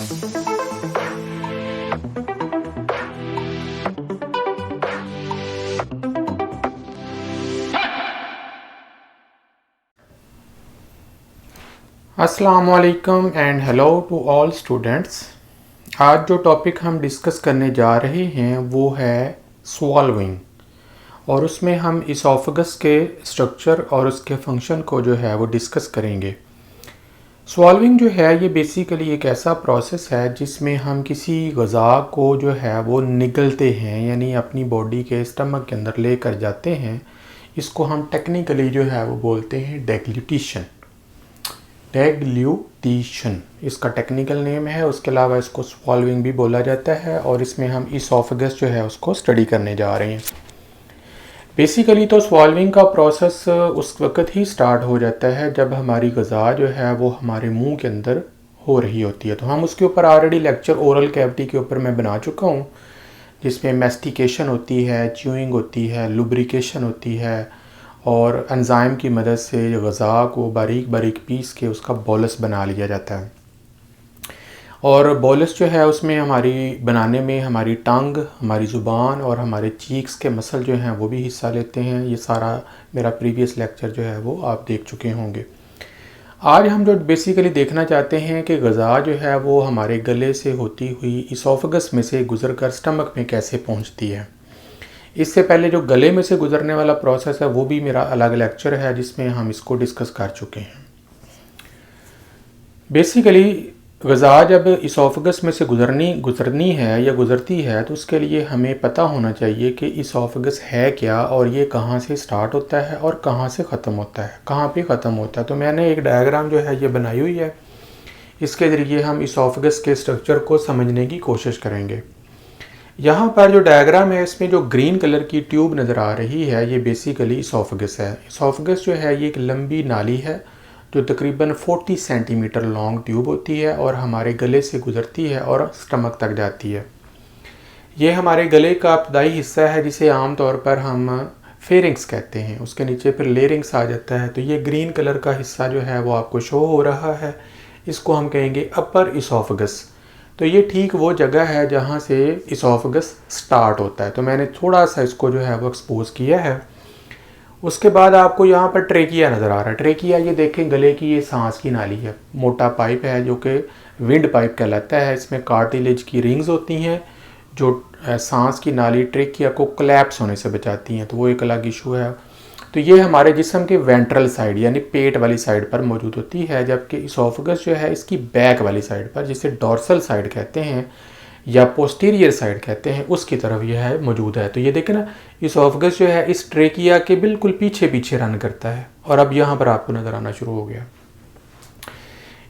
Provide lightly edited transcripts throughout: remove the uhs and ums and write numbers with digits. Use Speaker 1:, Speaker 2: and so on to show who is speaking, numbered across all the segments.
Speaker 1: अस्सलामुअलैकुम and hello to all students. आज जो टॉपिक हम डिस्कस करने जा रहे हैं वो है स्वॉल्विंग, और उसमें हम इसोफेगस के स्ट्रक्चर और उसके फंक्शन को जो है वो डिस्कस करेंगे। स्वॉल्विंग जो है ये बेसिकली एक ऐसा प्रोसेस है जिसमें हम किसी ग़ज़ा को जो है वो निगलते हैं, यानी अपनी बॉडी के स्टमक के अंदर लेकर जाते हैं। इसको हम टेक्निकली जो है वो बोलते हैं डेग्लूटिशन। डेग्लूटिशन इसका टेक्निकल नेम है। उसके अलावा इसको स्वॉल्विंग भी बोला जाता है, और इसमें हम इसोफेगस जो है उसको स्टडी करने जा रहे हैं। बेसिकली तो स्वॉल्विंग का प्रोसेस उस वक्त ही स्टार्ट हो जाता है जब हमारी ग़ज़ा जो है वो हमारे मुंह के अंदर हो रही होती है। तो हम उसके ऊपर ऑलरेडी लेक्चर ओरल कैविटी के ऊपर मैं बना चुका हूँ, जिसमें मैस्टिकेशन होती है, च्यूइंग होती है, लुब्रिकेशन होती है, और एंजाइम की मदद से ग़ज़ा को बारीक बारीक पीस के उसका बोलस बना लिया जाता है। और बोलस जो है उसमें हमारी बनाने में हमारी टंग, हमारी ज़ुबान और हमारे चीक्स के मसल जो हैं वो भी हिस्सा लेते हैं। ये सारा मेरा प्रीवियस लेक्चर जो है वो आप देख चुके होंगे। आज हम जो बेसिकली देखना चाहते हैं कि ग़ज़ा जो है वो हमारे गले से होती हुई इसोफेगस में से गुज़र कर स्टमक में कैसे पहुंचती है। इससे पहले जो गले में से गुजरने वाला प्रोसेस है वो भी मेरा अलग लेक्चर है जिसमें हम इसको डिस्कस कर चुके हैं। बेसिकली ग़ज़ा जब इसोफेगस में से गुजरनी है या गुजरती है तो उसके लिए हमें पता होना चाहिए कि इसोफेगस है क्या, और ये कहाँ से स्टार्ट होता है और कहाँ से ख़त्म होता है, कहाँ पे ख़त्म होता है। तो मैंने एक डायग्राम जो है ये बनाई हुई है। इसके ज़रिए हम इसोफेगस के स्ट्रक्चर को समझने की कोशिश करेंगे। यहाँ पर जो डायग्राम है इसमें जो ग्रीन कलर की ट्यूब नज़र आ रही है ये बेसिकली इसोफेगस है। इसोफेगस जो है ये एक लंबी नाली है जो तकरीबन 40 सेंटीमीटर लॉन्ग ट्यूब होती है और हमारे गले से गुजरती है और स्टमक तक जाती है। ये हमारे गले का इब्तदाई हिस्सा है जिसे आम तौर पर हम फेरिंग्स कहते हैं। उसके नीचे फिर लेरिंग्स आ जाता है। तो ये ग्रीन कलर का हिस्सा जो है वो आपको शो हो रहा है, इसको हम कहेंगे अपर इसोफेगस। तो ये ठीक वो जगह है जहाँ से इसोफेगस स्टार्ट होता है। तो मैंने थोड़ा सा इसको जो है वो एक्सपोज किया है। उसके बाद आपको यहाँ पर ट्रेकिया नज़र आ रहा है। ट्रेकिया ये देखें गले की ये सांस की नाली है, मोटा पाइप है जो कि विंड पाइप कहलाता है। इसमें कार्टिलेज की रिंग्स होती हैं जो सांस की नाली ट्रेकिया को कोलैप्स होने से बचाती हैं। तो वो एक अलग इशू है। तो ये हमारे जिस्म के वेंट्रल साइड यानी पेट वाली साइड पर मौजूद होती है, जबकि इसोफेगस जो है इसकी बैक वाली साइड पर, जिसे डॉर्सल साइड कहते हैं या पोस्टीरियर साइड कहते हैं, उसकी तरफ यह है मौजूद है। तो ये देखें ना, इसोफेगस जो है इस ट्रेकिया के बिल्कुल पीछे पीछे रन करता है, और अब यहाँ पर आपको नज़र आना शुरू हो गया।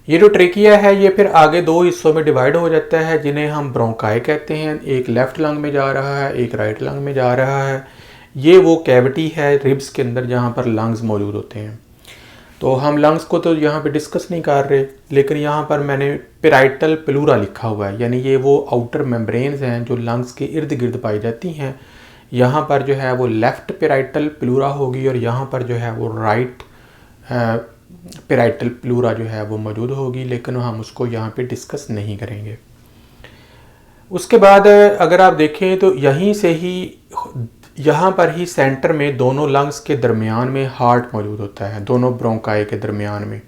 Speaker 1: ये जो ट्रेकिया है ये फिर आगे दो हिस्सों में डिवाइड हो जाता है जिन्हें हम ब्रोंकाई कहते हैं। एक लेफ्ट लंग में जा रहा है, एक राइट लंग में जा रहा है। ये वो कैविटी है रिब्स के अंदर जहाँ पर लंग्स मौजूद होते हैं। तो हम लंग्स को तो यहाँ पे डिस्कस नहीं कर रहे, लेकिन यहाँ पर मैंने पेराइटल प्लूरा लिखा हुआ है, यानी ये वो आउटर मेम्ब्रेन्स हैं जो लंग्स के इर्द गिर्द पाई जाती हैं। यहाँ पर जो है वो लेफ़्ट पेराइटल प्लूरा होगी और यहाँ पर जो है वो राइट पेराइटल प्लूरा जो है वो मौजूद होगी, लेकिन हम उसको यहाँ पे डिस्कस नहीं करेंगे। उसके बाद अगर आप देखें तो यहीं से ही यहाँ पर ही सेंटर में दोनों लंग्स के दरमियान में हार्ट मौजूद होता है, दोनों ब्रोंकाई के दरमियान में।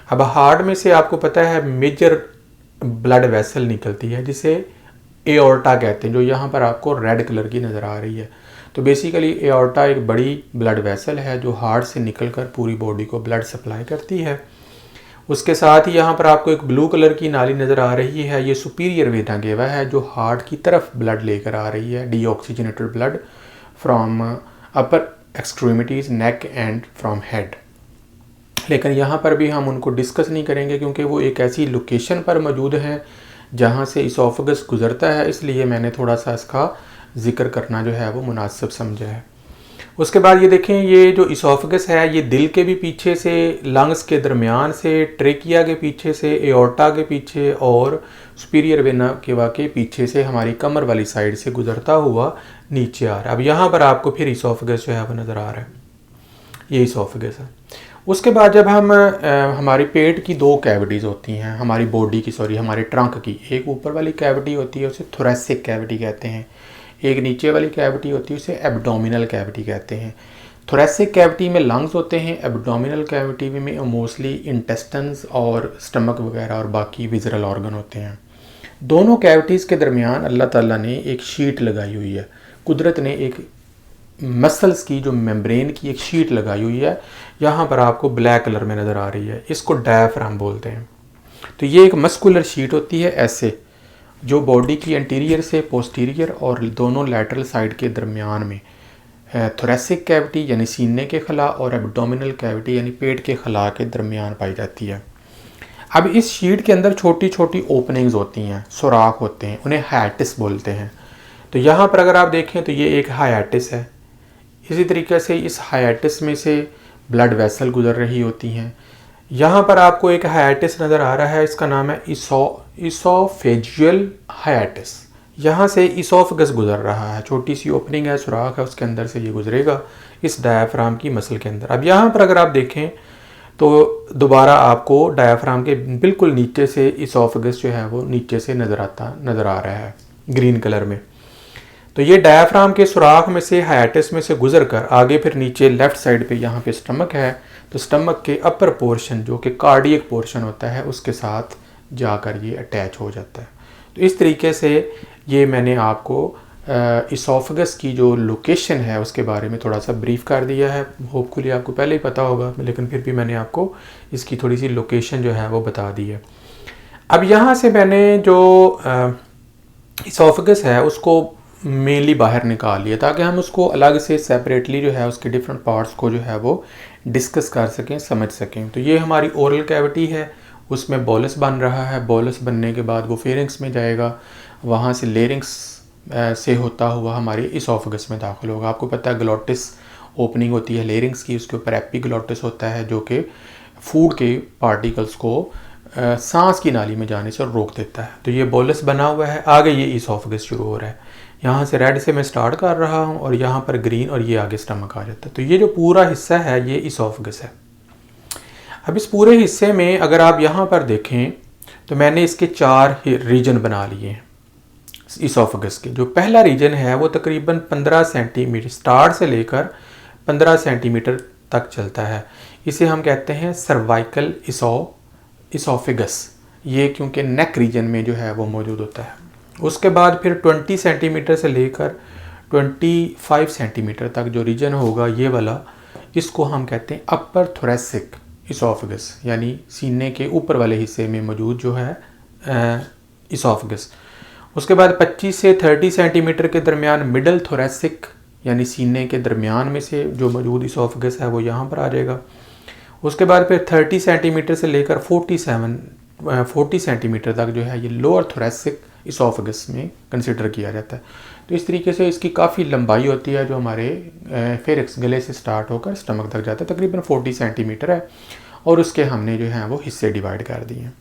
Speaker 1: अब हार्ट में से आपको पता है मेजर ब्लड वेसल निकलती है जिसे एओर्टा कहते हैं, जो यहाँ पर आपको रेड कलर की नज़र आ रही है। तो बेसिकली एओर्टा एक बड़ी ब्लड वेसल है जो हार्ट से निकलकर पूरी बॉडी को ब्लड सप्लाई करती है। उसके साथ ही यहाँ पर आपको एक ब्लू कलर की नाली नज़र आ रही है, ये सुपीरियर वेना केवा है जो हार्ट की तरफ ब्लड लेकर आ रही है, deoxygenated blood from upper extremities, neck and from head. लेकिन यहाँ पर भी हम उनको डिस्कस नहीं करेंगे क्योंकि वो एक ऐसी लोकेशन पर मौजूद हैं जहाँ से इसोफेगस गुजरता है, इसलिए मैंने थोड़ा सा इसका ज़िक्र करना जो है वो मुनासिब समझा है। उसके बाद ये देखें, ये जो इसोफेगस है ये दिल के भी पीछे से, लंग्स के दरमियान से, ट्रेकिया के पीछे से, एओर्टा के पीछे और सुपीरियर वेना केवा के पीछे से हमारी कमर वाली साइड से गुजरता हुआ नीचे आ रहा है। अब यहाँ पर आपको फिर इसोफेगस जो है वो नज़र आ रहा है, ये इसोफेगस है। उसके बाद जब हम हमारी पेट की दो कैविटीज़ होती हैं, हमारी बॉडी की, सॉरी हमारे ट्रंक की, एक ऊपर वाली कैविटी होती है उसे थोरेसिक कैविटी कहते हैं, एक नीचे वाली कैविटी होती है उसे एब्डोमिनल कैविटी कहते हैं। थोरेसिक कैविटी में लंग्स होते हैं, एब्डोमिनल कैविटी में मोस्टली इंटेस्टिन्स और स्टमक वगैरह और बाकी विजरल ऑर्गन होते हैं। दोनों कैविटीज़ के दरमियान अल्लाह ताला ने एक शीट लगाई हुई है, कुदरत ने एक मसल्स की जो मेम्ब्रेन की एक शीट लगाई हुई है, यहाँ पर आपको ब्लैक कलर में नज़र आ रही है, इसको डायफ्राम बोलते हैं। तो ये एक मस्कुलर शीट होती है ऐसे, जो बॉडी की एंटीरियर से पोस्टीरियर और दोनों लैटरल साइड के दरमियान में थोरेसिक कैविटी यानी सीने के खला और एब्डोमिनल कैविटी यानी पेट के खला के दरमियान पाई जाती है। अब इस शीट के अंदर छोटी छोटी ओपनिंग्स होती हैं, सुराख होते हैं, उन्हें हाइटिस बोलते हैं। तो यहाँ पर अगर आप देखें तो ये एक हाइटिस है। इसी तरीके से इस हाइटिस में से ब्लड वेसल गुजर रही होती हैं। यहाँ पर आपको एक हाइटिस नज़र आ रहा है, इसका नाम है इसोफेजियल हाइटिस। यहाँ से इसोफेगस गुजर रहा है, छोटी सी ओपनिंग है, सुराख है, उसके अंदर से ये गुजरेगा इस डायफ्राम की मसल के अंदर। अब यहाँ पर अगर आप देखें तो दोबारा आपको डायफ्राम के बिल्कुल नीचे से इसोफेगस जो है वो नीचे से नज़र आ रहा है ग्रीन कलर में। तो ये डायफ्राम के सुराख में से हाइटिस में से गुजर कर आगे फिर नीचे लेफ़्ट साइड पे यहाँ पे स्टमक है, तो स्टमक के अपर पोर्शन जो कि कार्डियक पोर्शन होता है उसके साथ जाकर ये अटैच हो जाता है। तो इस तरीके से ये मैंने आपको इसोफेगस की जो लोकेशन है उसके बारे में थोड़ा सा ब्रीफ कर दिया है। होपफुली आपको पहले ही पता होगा, लेकिन फिर भी मैंने आपको इसकी थोड़ी सी लोकेशन जो है वो बता दी है। अब यहाँ से मैंने जो इसोफेगस है उसको मेनली बाहर निकाल लिया ताकि हम उसको अलग से सेपरेटली जो है उसके डिफरेंट पार्ट्स को जो है वो डिस्कस कर सकें, समझ सकें। तो ये हमारी ओरल कैविटी है, उसमें बोलस बन रहा है, बोलस बनने के बाद वो फेरिंग्स में जाएगा, वहाँ से लेरिंग्स से होता हुआ हमारे इसोफेगस में दाखिल होगा। आपको पता है ग्लोटिस ओपनिंग होती है लेरिंग्स की, उसके ऊपर एपिग्लोटिस होता है जो कि फूड के पार्टिकल्स को सांस की नाली में जाने से रोक देता है। तो ये बोलस बना हुआ है, आगे ये इसोफेगस शुरू हो रहा है। यहाँ से रेड से मैं स्टार्ट कर रहा हूँ और यहाँ पर ग्रीन और ये आगे स्टमक आ जाता है। तो ये जो पूरा हिस्सा है ये इसोफेगस है। अब इस पूरे हिस्से में अगर आप यहाँ पर देखें तो मैंने इसके 4 रीजन बना लिए हैं इसोफेगस के। जो पहला रीजन है वो तकरीबन 15 सेंटीमीटर स्टार्ट से लेकर 15 सेंटीमीटर तक चलता है। इसे हम कहते हैं सर्वाइकल इसोफेगस, ये क्योंकि नेक रीजन में जो है वो मौजूद होता है। उसके बाद फिर 20 सेंटीमीटर से लेकर 25 सेंटीमीटर तक जो रीजन होगा ये वाला, इसको हम कहते हैं अपर थोरेसिक इसोफेगस, यानी सीने के ऊपर वाले हिस्से में मौजूद जो है इसोफेगस। उसके बाद 25 से 30 सेंटीमीटर के दरमियान मिडल थोरेसिक, यानी सीने के दरमियान में से जो मौजूद इसोफेगस है वो यहाँ पर आ जाएगा। उसके बाद फिर 30 सेंटीमीटर से लेकर 40 सेंटीमीटर तक जो है ये लोअर थोरेसिक इसोफेगस में कंसिडर किया जाता है। तो इस तरीके से इसकी काफ़ी लंबाई होती है जो हमारे फेरिक्स गले से स्टार्ट होकर स्टमक तक जाता है, तकरीबन 40 सेंटीमीटर है, और उसके हमने जो है वो हिस्से डिवाइड कर दिए हैं।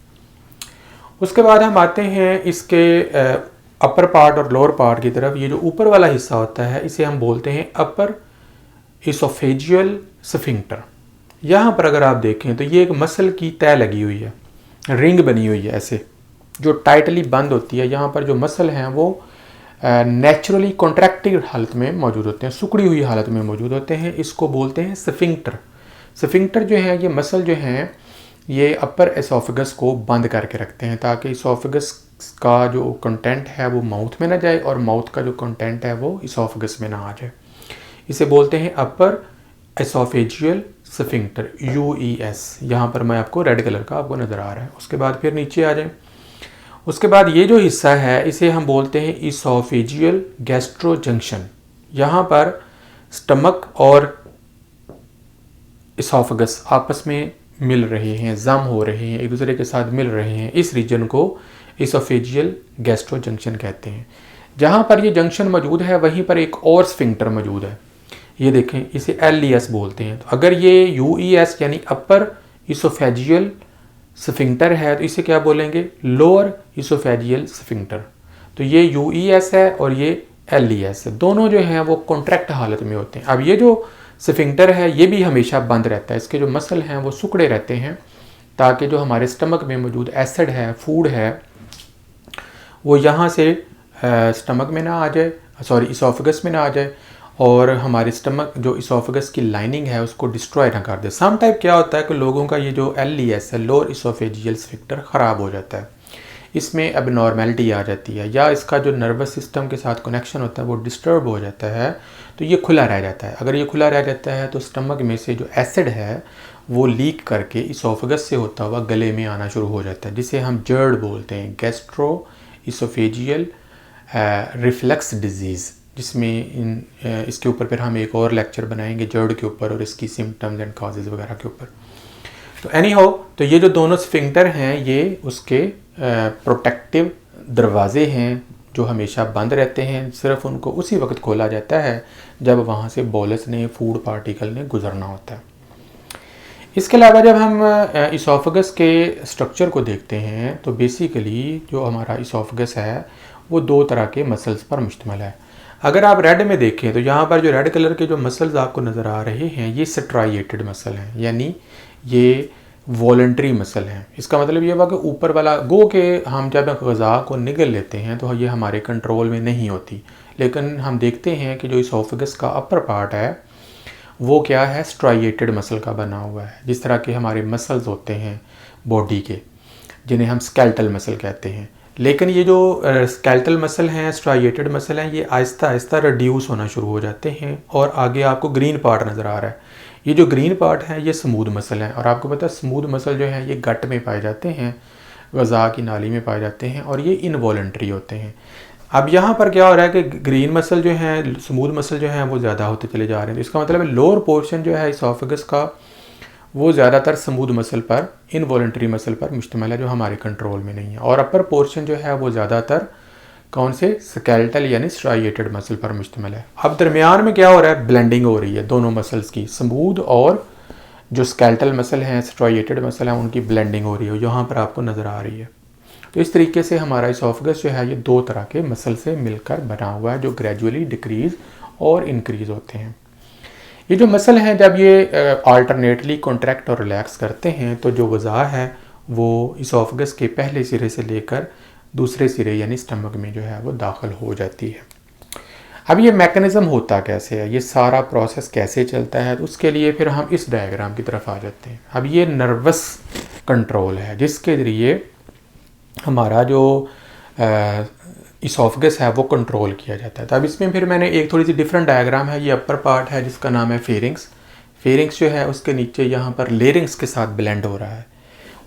Speaker 1: उसके बाद हम आते हैं इसके अपर पार्ट और लोअर पार्ट की तरफ। ये जो ऊपर वाला हिस्सा होता है इसे हम बोलते हैं अपर इसोफेजियल स्फिंक्टर। यहाँ पर अगर आप देखें तो ये एक मसल की तय लगी हुई है, रिंग बनी हुई है ऐसे, जो टाइटली बंद होती है। यहाँ पर जो मसल हैं वो नेचुरली कॉन्ट्रैक्टेड हालत में मौजूद होते हैं, सुकड़ी हुई हालत में मौजूद होते हैं। इसको बोलते हैं स्फिंक्टर। स्फिंक्टर जो है ये मसल जो हैं ये अपर एसोफेगस को बंद करके रखते हैं ताकि इसोफेगस का जो कंटेंट है वो माउथ में ना जाए और माउथ का जो कंटेंट है वो इसोफेगस में ना आ जाए। इसे बोलते हैं अपर एसोफेजियल स्फिंक्टर, UES। यहाँ पर मैं आपको रेड कलर का आपको नज़र आ रहा है। उसके बाद फिर नीचे आ जाए। उसके बाद ये जो हिस्सा है इसे हम बोलते हैं इसोफेजियल गैस्ट्रो जंक्शन। यहाँ पर स्टमक और इसोफेगस आपस में मिल रहे हैं, जम हो रहे हैं, एक दूसरे के साथ मिल रहे हैं। इस रीजन को इसोफेजियल गैस्ट्रो जंक्शन कहते हैं। जहाँ पर ये जंक्शन मौजूद है वहीं पर एक और स्फिंक्टर मौजूद है, ये देखें, इसे LES बोलते हैं। तो अगर ये UES यानी अपर इसोफेजियल स्फिंक्टर है तो इसे क्या बोलेंगे, लोअर इसोफेजियल स्फिंक्टर। तो ये UES है और ये LES है, दोनों जो हैं वो कॉन्ट्रैक्ट हालत में होते हैं। अब ये जो स्फिंक्टर है ये भी हमेशा बंद रहता है, इसके जो मसल हैं वो सिकुड़े रहते हैं ताकि जो हमारे स्टमक में मौजूद एसिड है, फूड है, वो यहाँ से स्टमक में ना आ जाए, सॉरी इसोफेगस में ना आ जाए और हमारे स्टमक जो इसोफेगस की लाइनिंग है उसको डिस्ट्रॉय ना कर दे। सम टाइप क्या होता है कि लोगों का ये जो LES है, लोअर इसोफेजियल स्फिंक्टर ख़राब हो जाता है, इसमें एबनॉर्मेलिटी आ जाती है या इसका जो नर्वस सिस्टम के साथ कनेक्शन होता है वो डिस्टर्ब हो जाता है, तो ये खुला रह जाता है। अगर ये खुला रह जाता है तो स्टमक में से जो एसिड है वो लीक करके इसोफेगस से होता हुआ गले में आना शुरू हो जाता है, जिसे हम जर्ड बोलते हैं, गैस्ट्रो इसोफेजियल रिफ्लक्स डिजीज़, जिसमें इसके ऊपर फिर हम एक और लेक्चर बनाएंगे जर्ड के ऊपर और इसकी सिम्टम्स एंड काजेज़ वगैरह के ऊपर। तो एनी हाउ, तो ये जो दोनों स्फिंक्टर हैं ये उसके प्रोटेक्टिव दरवाजे हैं जो हमेशा बंद रहते हैं, सिर्फ उनको उसी वक्त खोला जाता है जब वहाँ से बोलस ने, फूड पार्टिकल ने गुजरना होता है। इसके अलावा जब हम इसोफेगस के स्ट्रक्चर को देखते हैं तो बेसिकली जो हमारा इसोफेगस है वो दो तरह के मसल्स पर मुश्तमिल है। अगर आप रेड में देखें तो यहाँ पर जो रेड कलर के जो मसल्स आपको नज़र आ रहे हैं ये स्ट्राइएटेड मसल हैं, यानी ये वॉलंटरी मसल हैं। इसका मतलब ये हुआ कि ऊपर वाला गो के हम जब ग़ज़ा को निगल लेते हैं तो ये हमारे कंट्रोल में नहीं होती, लेकिन हम देखते हैं कि जो इसोफेगस का अपर पार्ट है वो क्या है, स्ट्राइएटेड मसल का बना हुआ है। जिस तरह के हमारे मसल्स होते हैं बॉडी के जिन्हें हम स्केलेटल मसल कहते हैं, लेकिन ये जो स्केलेटल मसल हैं, स्ट्राइएटेड मसल हैं, ये आहिस्ता आहिस्ता रिड्यूस होना शुरू हो जाते हैं और आगे आपको ग्रीन पार्ट नज़र आ रहा है। ये जो ग्रीन पार्ट है ये स्मूथ मसल हैं और आपको पता है स्मूथ मसल जो है ये गट में पाए जाते हैं, ग़ज़ा की नाली में पाए जाते हैं और ये इनवॉलंटरी होते हैं। अब यहाँ पर क्या हो रहा है कि ग्रीन मसल जो हैं, स्मूथ मसल जो हैं वो ज़्यादा होते चले जा रहे हैं, तो इसका मतलब है लोअर पोर्शन जो है इसोफेगस का वो ज़्यादातर स्मूथ मसल पर, इनवॉलंटरी मसल पर मुश्तमिल है जो हमारे कंट्रोल में नहीं है, और अपर पोर्शन जो है वो ज़्यादातर कौन से, स्केलेटल यानी स्ट्राइएटेड मसल पर मुश्तमिल है। अब दरमियान में क्या हो रहा है, ब्लेंडिंग हो रही है दोनों मसल्स की, स्मूथ और जो स्केलेटल मसल हैं, स्ट्राइएटेड मसल हैं, उनकी ब्लेंडिंग हो रही है, यहाँ पर आपको नज़र आ रही है। तो इस तरीके से हमारा इसोफेगस जो है ये दो तरह के मसल से मिलकर बना हुआ है जो ग्रेजुअली डिक्रीज़ और इंक्रीज़ होते हैं। ये जो मसल हैं जब ये अल्टरनेटली कॉन्ट्रैक्ट और रिलैक्स करते हैं तो जो ग़ज़ा है वो इसोफेगस के पहले सिरे से लेकर दूसरे सिरे यानी स्टमक में जो है वो दाखिल हो जाती है। अब ये मैकेनिज़्म होता कैसे है, ये सारा प्रोसेस कैसे चलता है, तो उसके लिए फिर हम इस डायग्राम की तरफ आ जाते हैं। अब ये नर्वस कंट्रोल है जिसके ज़रिए हमारा जो इसोफेगस है वो कंट्रोल किया जाता है। तो अब इसमें फिर मैंने एक थोड़ी सी डिफरेंट डायग्राम है, ये अपर पार्ट है जिसका नाम है फेरिंग्स। फेरिंग्स जो है उसके नीचे यहाँ पर लेरिंग्स के साथ ब्लेंड हो रहा है।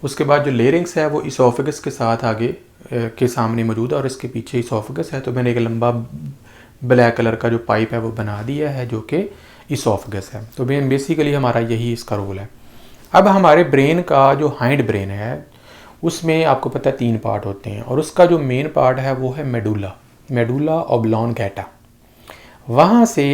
Speaker 1: उसके बाद जो लेरिंग्स है वो इसोफेगस के साथ आगे के सामने मौजूद है और इसके पीछे इसोफेगस है। तो मैंने एक लंबा ब्लैक कलर का जो पाइप है वो बना दिया है जो कि इसोफेगस है। तो बेसिकली हमारा यही इसका रोल है। अब हमारे ब्रेन का जो हाइंड ब्रेन है उसमें आपको पता है 3 पार्ट होते हैं और उसका जो मेन पार्ट है वो है मेडुला ऑब्लोंगेटा। वहाँ से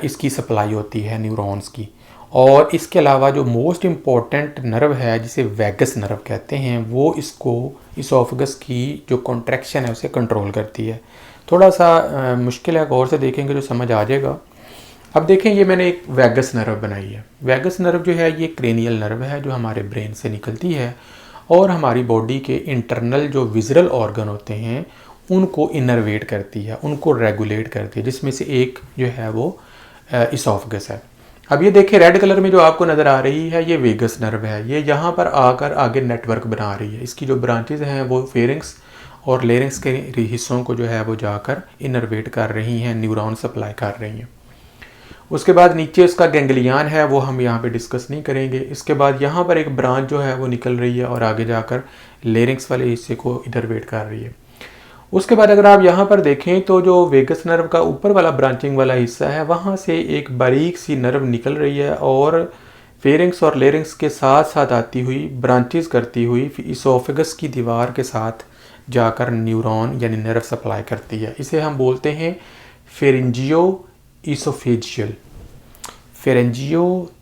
Speaker 1: इसकी सप्लाई होती है न्यूरॉन्स की, और इसके अलावा जो मोस्ट इम्पॉर्टेंट नर्व है जिसे वैगस नर्व कहते हैं वो इसको इसोफेगस की जो कॉन्ट्रैक्शन है उसे कंट्रोल करती है। थोड़ा सा मुश्किल है, गौर से देखेंगे जो समझ आ जाएगा। अब देखें ये मैंने एक वैगस नर्व बनाई है। वैगस नर्व जो है ये क्रेनियल नर्व है जो हमारे ब्रेन से निकलती है और हमारी बॉडी के इंटरनल जो विजुअल ऑर्गन होते हैं उनको इनर्वेट करती है, उनको रेगुलेट करती है, जिसमें से एक जो है वो इसोफेगस है। अब ये देखिए रेड कलर में जो आपको नज़र आ रही है ये वेगस नर्व है, ये यहाँ पर आकर आगे नेटवर्क बना रही है। इसकी जो ब्रांचेज हैं वो फेरिंग्स और लेरिंग्स के हिस्सों को जो है वो जाकर इनर्वेट कर रही हैं, न्यूरॉन सप्लाई कर रही हैं। उसके बाद नीचे इसका गैंग्लियन है वो हम यहाँ पे डिस्कस नहीं करेंगे। इसके बाद यहाँ पर एक ब्रांच जो है वो निकल रही है और आगे जाकर लेरिंग्स वाले हिस्से को इनर्वेट कर रही है। उसके बाद अगर आप यहाँ पर देखें तो जो वेगस नर्व का ऊपर वाला ब्रांचिंग वाला हिस्सा है वहाँ से एक बारीक सी नर्व निकल रही है और फेरिंग्स और लेरिंग्स के साथ साथ आती हुई ब्रांचेस करती हुई इसोफेगस की दीवार के साथ जाकर न्यूरॉन यानी नर्व सप्लाई करती है। इसे हम बोलते हैं फेरेंजियो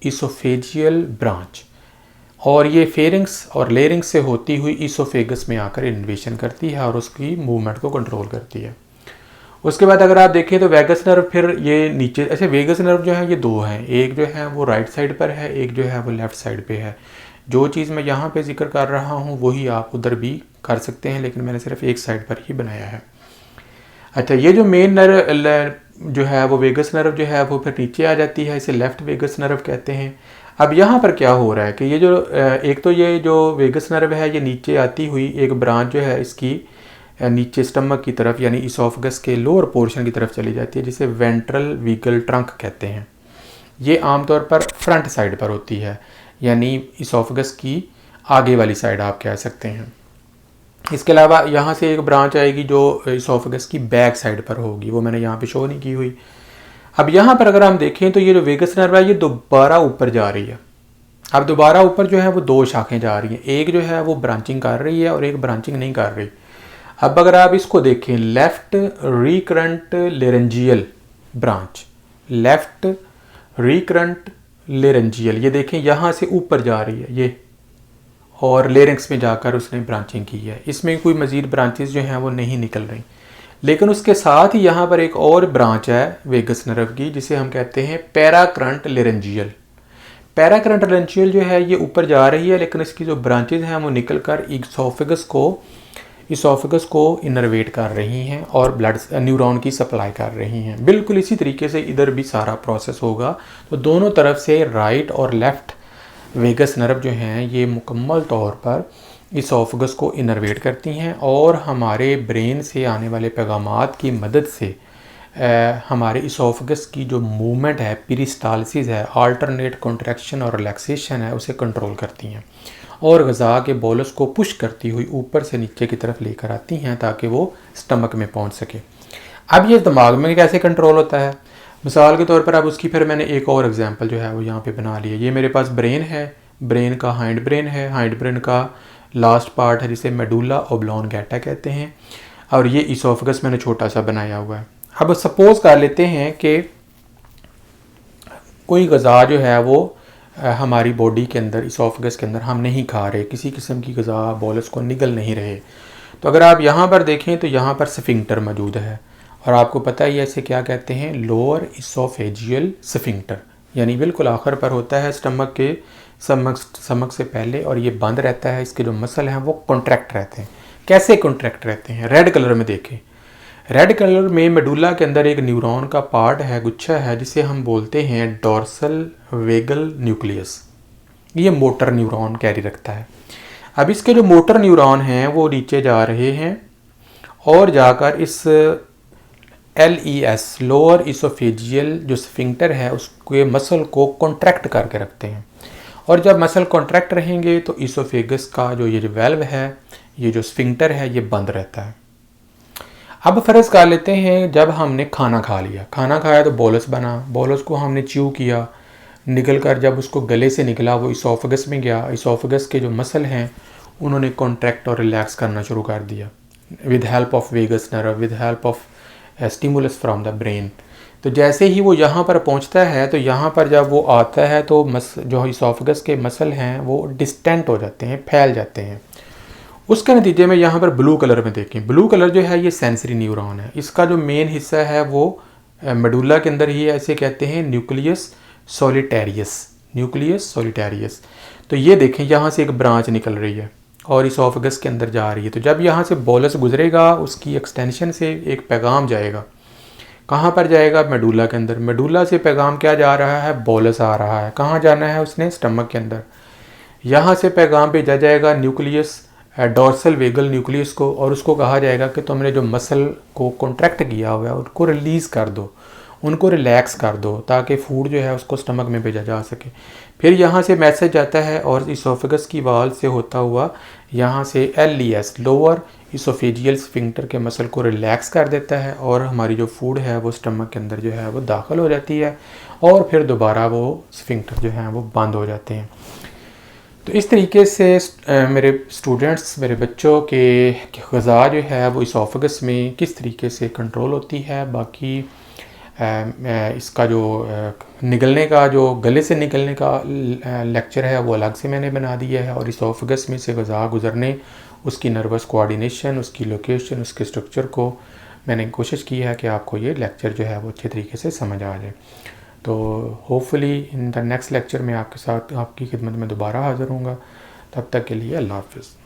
Speaker 1: इसोफेजियल ब्रांच, और ये फेरिंग्स और लेरिंग्स से होती हुई इसोफेगस में आकर इन्वेशन करती है और उसकी मूवमेंट को कंट्रोल करती है। उसके बाद अगर आप देखें तो वेगस नर्व फिर ये नीचे, ऐसे वेगस नर्व जो है ये दो हैं, एक जो है वो राइट साइड पर है, एक जो है वो लेफ़्ट साइड पे है। जो चीज़ मैं यहाँ पे जिक्र कर रहा हूँ वही आप उधर भी कर सकते हैं, लेकिन मैंने सिर्फ एक साइड पर ही बनाया है। अच्छा, ये जो मेन नर्व जो है वो वेगस नर्व जो है वो फिर नीचे आ जाती है, इसे लेफ़्ट वेगस नर्व कहते हैं। अब यहाँ पर क्या हो रहा है कि ये जो एक तो ये जो वेगस नर्व है ये नीचे आती हुई एक ब्रांच जो है इसकी नीचे स्टमक की तरफ यानी इसोफेगस के लोअर पोर्शन की तरफ चली जाती है, जिसे वेंट्रल वीगल ट्रंक कहते हैं। ये आमतौर पर फ्रंट साइड पर होती है, यानी इसोफेगस की आगे वाली साइड आप कह सकते हैं। इसके अलावा यहाँ से एक ब्रांच आएगी जो इसोफेगस की बैक साइड पर होगी, वो मैंने यहाँ पे शो नहीं की हुई। अब यहाँ पर अगर हम देखें तो ये जो वेगस नर्व है ये दोबारा ऊपर जा रही है। अब दोबारा ऊपर जो है वो दो शाखें जा रही हैं, एक जो है वो ब्रांचिंग कर रही है और एक ब्रांचिंग नहीं कर रही। अब अगर आप इसको देखें, left recurrent laryngeal branch, left recurrent laryngeal, ये देखें यहाँ से ऊपर जा रही है ये, और लेरिंक्स में जाकर उसने ब्रांचिंग की है। इसमें कोई मज़ीद ब्रांचेस जो हैं वो नहीं निकल रही। लेकिन उसके साथ ही यहाँ पर एक और ब्रांच है वेगस नर्व की, जिसे हम कहते हैं पैराक्रंट लेरेंजियल। पैराक्रंट लेरेंजियल जो है ये ऊपर जा रही है, लेकिन इसकी जो ब्रांचेज हैं वो निकल कर इसोफेगस को इनर्वेट कर रही हैं और ब्लड न्यूरॉन की सप्लाई कर रही हैं। बिल्कुल इसी तरीके से इधर भी सारा प्रोसेस होगा। तो दोनों तरफ से राइट और लेफ़्ट वेगस नर्व जो हैं ये मुकम्मल तौर पर इसोफेगस को इनर्वेट करती हैं और हमारे ब्रेन से आने वाले पैगामात की मदद से हमारे इसोफेगस की जो मूवमेंट है, पेरिस्टालसिस है, अल्टरनेट कॉन्ट्रैक्शन और रिलैक्सेशन है, उसे कंट्रोल करती हैं और ग़िज़ा के बोलस को पुश करती हुई ऊपर से नीचे की तरफ लेकर आती हैं ताकि वो स्टमक में पहुंच सके। अब ये दिमाग में कैसे कंट्रोल होता है, मिसाल के तौर पर अब उसकी फिर मैंने एक और एग्जांपल जो है वो यहाँ पे बना लिया। ये मेरे पास ब्रेन है, ब्रेन का हाइंड ब्रेन है, हाइंड ब्रेन का लास्ट पार्ट है जिसे मेडुला ओब्लोंगेटा कहते हैं, और ये इसोफेगस मैंने छोटा सा बनाया हुआ है। अब सपोज कर लेते हैं कि कोई ग़िज़ा जो है वो हमारी बॉडी के अंदर, इसोफेगस के अंदर हम नहीं खा रहे, किसी किस्म की ग़िज़ा बोलस को निगल नहीं रहे। तो अगर आप यहाँ पर देखें तो यहाँ पर स्फिंक्टर मौजूद है, और आपको पता ही है इसे क्या कहते हैं, लोअर इसोफेजियल स्फिंक्टर, यानी बिल्कुल आखिर पर होता है स्टमक के, स्टमक से पहले, और ये बंद रहता है। इसके जो मसल हैं वो कॉन्ट्रैक्ट रहते हैं। कैसे कॉन्ट्रैक्ट रहते हैं, रेड कलर में देखें। रेड कलर में मेडुला के अंदर एक न्यूरॉन का पार्ट है, गुच्छा है, जिसे हम बोलते हैं डोर्सल वेगल न्यूक्लियस। ये मोटर न्यूरॉन कैरी रखता है। अब इसके जो मोटर न्यूरॉन हैं वो नीचे जा रहे हैं और जाकर इस LES लोअर इसोफेजियल जो स्फिंक्टर है उसके मसल को कॉन्ट्रैक्ट करके रखते हैं, और जब मसल कॉन्ट्रैक्ट रहेंगे तो इसोफेगस का जो ये जो वेल्व है, ये जो स्फिंक्टर है, ये बंद रहता है। अब फ़र्ज़ कर लेते हैं जब हमने खाना खा लिया, खाना खाया तो बोलस बना, बोलस को हमने च्यू किया, निकल कर जब उसको गले से निकला वो इसोफेगस में गया। इसोफेगस के जो मसल हैं उन्होंने कॉन्ट्रैक्ट और रिलैक्स करना शुरू कर दिया with help of vagus nerve, with help of stimulus from the brain. तो जैसे ही वो यहाँ पर पहुँचता है तो यहाँ पर जब वो आता है तो जो इसोफेगस के मसल हैं वो डिस्टेंट हो जाते हैं, फैल जाते हैं। उसके नतीजे में यहाँ पर ब्लू कलर में देखें, ब्लू कलर जो है ये सेंसरी न्यूरॉन है। इसका जो मेन हिस्सा है वो मेडुला के अंदर ही है, ऐसे कहते हैं न्यूक्लियस सोलिटेरियस, न्यूक्लियस सोलिटेरियस। तो ये देखें यहाँ से एक ब्रांच निकल रही है और इसोफेगस के अंदर जा रही है। तो जब यहाँ से बोलस गुजरेगा उसकी एक्सटेंशन से एक पैगाम जाएगा, कहाँ पर जाएगा, मेडुला के अंदर। मेडुला से पैगाम क्या जा रहा है, बोलस आ रहा है। कहाँ जाना है उसने, स्टमक के अंदर। यहाँ से पैगाम भेजा जाएगा न्यूक्लियस डोर्सल वेगल न्यूक्लियस को, और उसको कहा जाएगा कि तुमने जो मसल को कॉन्ट्रैक्ट किया हुआ है उनको रिलीज़ कर दो, उनको रिलैक्स कर दो, ताकि फूड जो है उसको स्टमक में भेजा जा सके। फिर यहाँ से मैसेज आता है और इसोफेगस की वाल से होता हुआ यहाँ से LES लोअर इसोफेजियल स्फिंक्टर के मसल को रिलैक्स कर देता है, और हमारी जो फूड है वो स्टमक के अंदर जो है वो दाखिल हो जाती है, और फिर दोबारा वो स्फिंक्टर जो हैं वो बंद हो जाते हैं। तो इस तरीके से मेरे स्टूडेंट्स, मेरे बच्चों के ग़िज़ा जो है वो इसोफेगस में किस तरीके से कंट्रोल होती है। बाकी इसका जो निगलने का, जो गले से निकलने का लेक्चर है वो अलग से मैंने बना दिया है, और इसोफेगस में से ग़िज़ा गुज़रने, उसकी नर्वस कोऑर्डिनेशन, उसकी लोकेशन, उसके स्ट्रक्चर को मैंने कोशिश की है कि आपको ये लेक्चर जो है वो अच्छे तरीके से समझ आ जाए। तो hopefully in the next lecture में आपके साथ आपकी खिदमत में दोबारा हाज़िर होऊंगा। तब तक के लिए अल्लाह हाफ़िज़।